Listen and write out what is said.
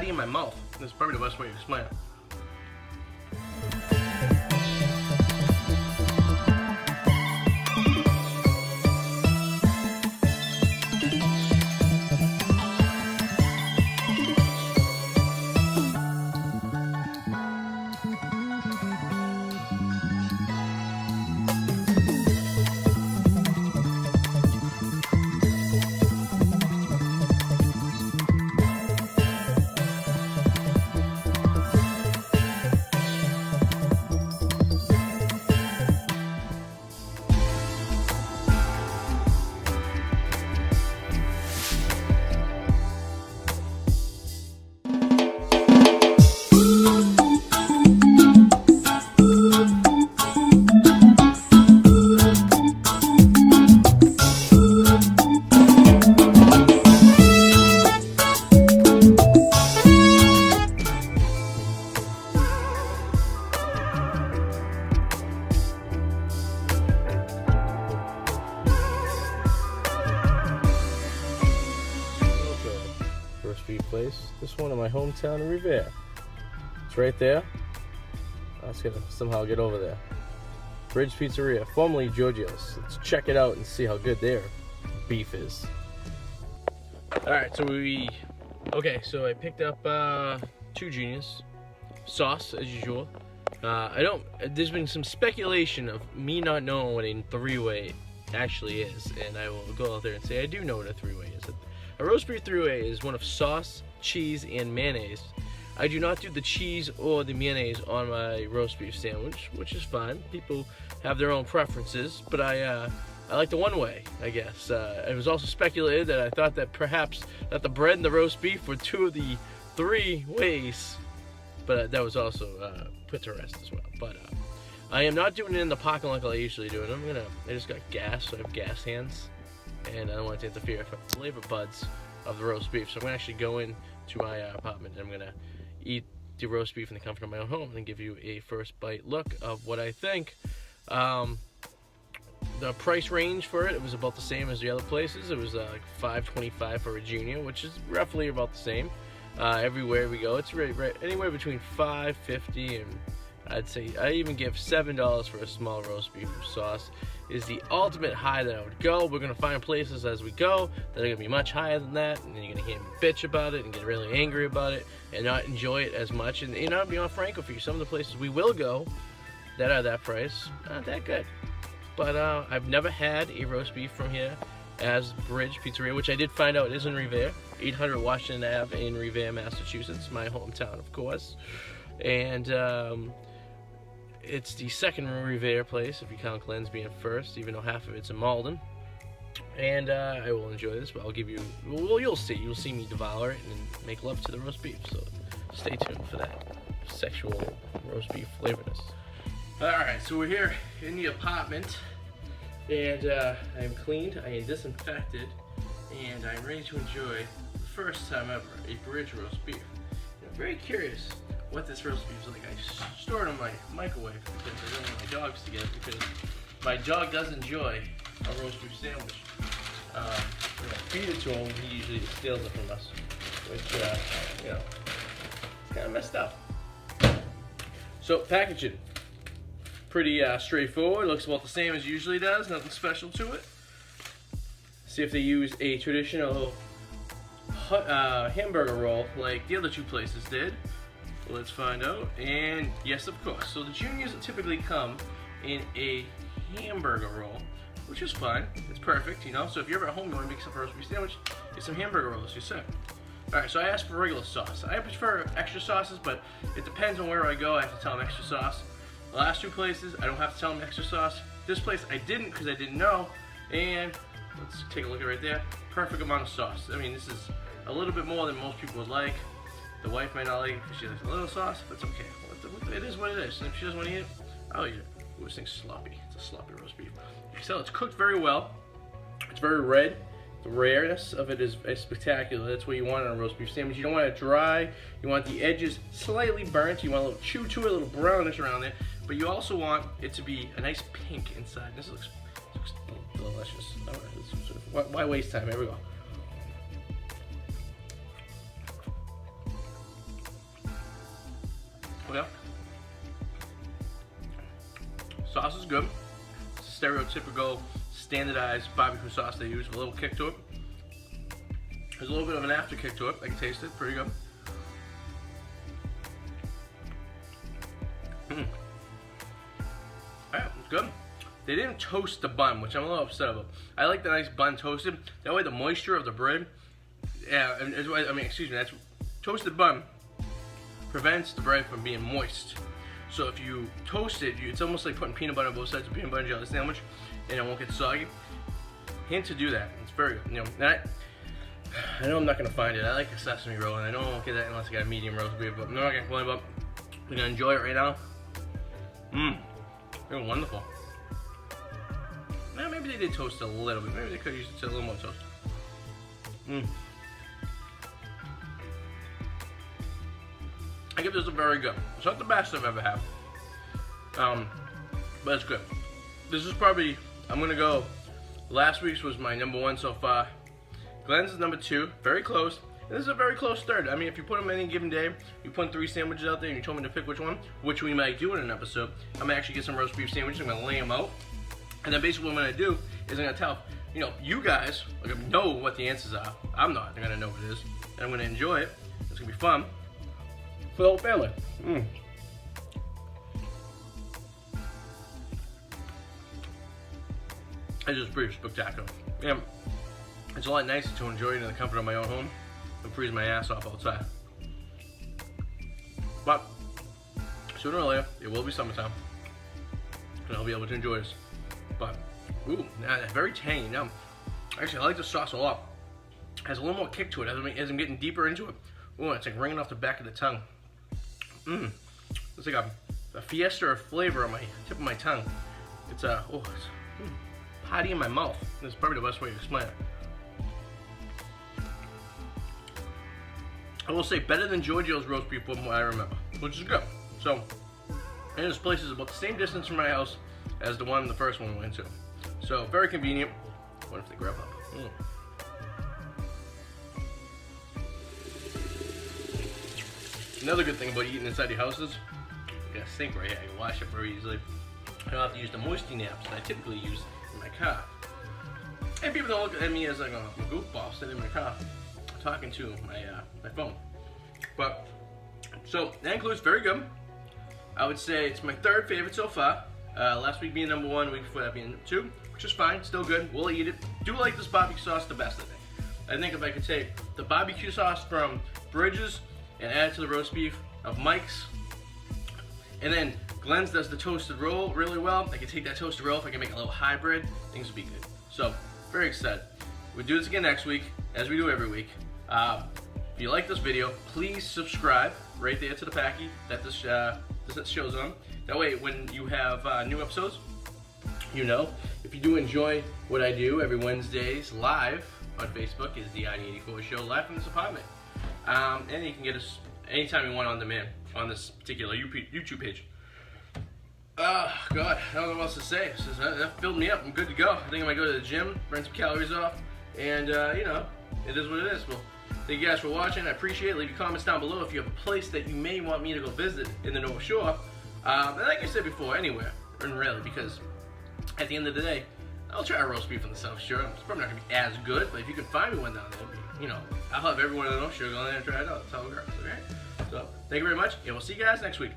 patty in my mouth. That's probably the best way to explain it. Place. This one in my hometown of Revere. It's right there. I was gonna somehow get over there. Bridge Pizzeria, formerly Giorgio's. Let's check it out and see how good their beef is. Alright, so I picked up 2 Genius sauce as usual. There's been some speculation of me not knowing what a 3-way actually is, and I will go out there and say I do know what a 3-way is. A roast beef 3-way is one of sauce, cheese, and mayonnaise. I do not do the cheese or the mayonnaise on my roast beef sandwich, which is fine. People have their own preferences, but I like the 1-way, I guess. It was also speculated that I thought that perhaps that the bread and the roast beef were 2 of the 3 ways, but that was also put to rest as well. But I am not doing it in the parking lot like I usually do it. I just got gas, so I have gas hands, and I don't want it to interfere with the flavor buds of the roast beef. So I'm gonna actually go in to my apartment, and I'm gonna eat the roast beef in the comfort of my own home and give you a first bite look of what I think. The price range for it was about the same as the other places. It was like $5.25 for a junior, which is roughly about the same. Everywhere we go, it's right anywhere between $5.50 and I'd say I even give $7 for a small roast beef sauce. Is the ultimate high that I would go. We're gonna find places as we go that are gonna be much higher than that, and then you're gonna hear me bitch about it and get really angry about it and not enjoy it as much. And you know, I'll be on Franco for you. Some of the places we will go that are that price, not that good. But I've never had a roast beef from here as Bridge Pizzeria, which I did find out is in Revere, 800 Washington Ave in Revere, Massachusetts, my hometown, of course. And it's the second Revere place, if you count Glenn's being first, even though half of it's in Malden. And I will enjoy this, but I'll give you, well, you'll see me devour it and make love to the roast beef. So stay tuned for that sexual roast beef flavorness. Alright, so we're here in the apartment, and I am cleaned, I am disinfected, and I'm ready to enjoy, the first time ever, a Bridge roast beef. And I'm very curious what this roast beef is like. I stored it in my microwave because I don't want my dogs to get it, because my dog does enjoy a roast beef sandwich. When I feed it to him, he usually steals it from us, which, you know, kind of messed up. So, packaging. Pretty straightforward. Looks about the same as it usually does. Nothing special to it. See if they use a traditional hamburger roll like the other 2 places did. Let's find out. And yes, of course. So the juniors typically come in a hamburger roll, which is fine. It's perfect, you know. So if you're ever at home, you want to make some roast beef sandwich, get some hamburger rolls. You're set. All right. So I asked for regular sauce. I prefer extra sauces, but it depends on where I go. I have to tell them extra sauce. The last 2 places, I don't have to tell them extra sauce. This place, I didn't because I didn't know. And let's take a look at right there. Perfect amount of sauce. I mean, this is a little bit more than most people would like. The wife might not like it because she likes a little sauce, but it's okay. It is what it is. And if she doesn't want to eat it, I'll eat it. Ooh, this thing's sloppy. It's a sloppy roast beef. You can tell it's cooked very well. It's very red. The rareness of it is spectacular. That's what you want in a roast beef sandwich. You don't want it dry. You want the edges slightly burnt. You want a little chew to it, a little brownish around it. But you also want it to be a nice pink inside. This looks delicious. All right, why waste time? Here we go. Yeah. Sauce is good. Stereotypical, standardized barbecue sauce they use with a little kick to it. There's a little bit of an after kick to it. I can taste it. Pretty good. Alright, it's good. They didn't toast the bun, which I'm a little upset about. I like the nice bun toasted. That way the moisture of the bread, that's toasted bun prevents the bread from being moist. So if you toast it, it's almost like putting peanut butter on both sides of a peanut butter and jelly sandwich, and it won't get soggy. Hint to do that. It's very good. You know, and I know I'm not gonna find it. I like a sesame roll, and I know I won't get that unless I got a medium roast beef. But I'm not gonna complain about. We're gonna enjoy it right now. They're wonderful. Now maybe they did toast a little bit. Maybe they could use a little more toast. I give this a very good. It's not the best I've ever had, but it's good. This is probably, I'm gonna go, last week's was my #1 so far. Glenn's is #2, very close. And this is a very close third. I mean, if you put them any given day, you put 3 sandwiches out there and you told me to pick which one, which we might do in an episode, I'm gonna actually get some roast beef sandwiches, I'm gonna lay them out. And then basically what I'm gonna do is I'm gonna tell, you guys are gonna know what the answers are. I'm not, I'm gonna know what it is. And I'm gonna enjoy it. It's gonna be fun for the whole family. It's just pretty spectacular. Yeah, it's a lot nicer to enjoy it in the comfort of my own home than freeze my ass off outside. But sooner or later, it will be summertime, and I'll be able to enjoy this. But ooh, very tangy. Now, actually, I like the sauce a lot. It has a little more kick to it as I'm getting deeper into it. Ooh, it's like ringing off the back of the tongue. It's like a fiesta of flavor on my tip of my tongue. It's potty in my mouth. That's probably the best way to explain it. I will say better than Giorgio's roast beef from what I remember, which is good. So, and this place is about the same distance from my house as the first one we went to. So, very convenient. What if they grab up? Another good thing about eating inside your houses, you got a sink right here. I can wash it very easily. I don't have to use the moisty naps that I typically use in my car. And people don't look at me as like a goofball sitting in my car talking to my phone. But, so that includes very good. I would say it's my 3rd favorite so far. Last week being #1, week before that being #2, which is fine, still good. We'll eat it. Do like this barbecue sauce the best, I think. I think if I could take the barbecue sauce from Bridges and add it to the roast beef of Mike's, and then Glenn's does the toasted roll really well. I can take that toasted roll, if I can make a little hybrid, things would be good. So, very excited. We'll do this again next week, as we do every week. If you like this video, please subscribe right there to the packy that this show's on. That way, when you have new episodes, if you do enjoy what I do every Wednesdays live on Facebook is the Arty84 show live from this apartment. And you can get us anytime you want on demand on this particular YouTube page. God, I don't know what else to say. That filled me up. I'm good to go. I think I might go to the gym, burn some calories off, and it is what it is. Well, thank you guys for watching. I appreciate it. Leave your comments down below if you have a place that you may want me to go visit in the North Shore. And like I said before, anywhere, and really, because at the end of the day, I'll try a roast beef on the South Shore. It's probably not going to be as good, but if you can find me one down there, I'll have everyone in the North Shore go in there and try it out. That's how it works, okay? So, thank you very much, and we'll see you guys next week.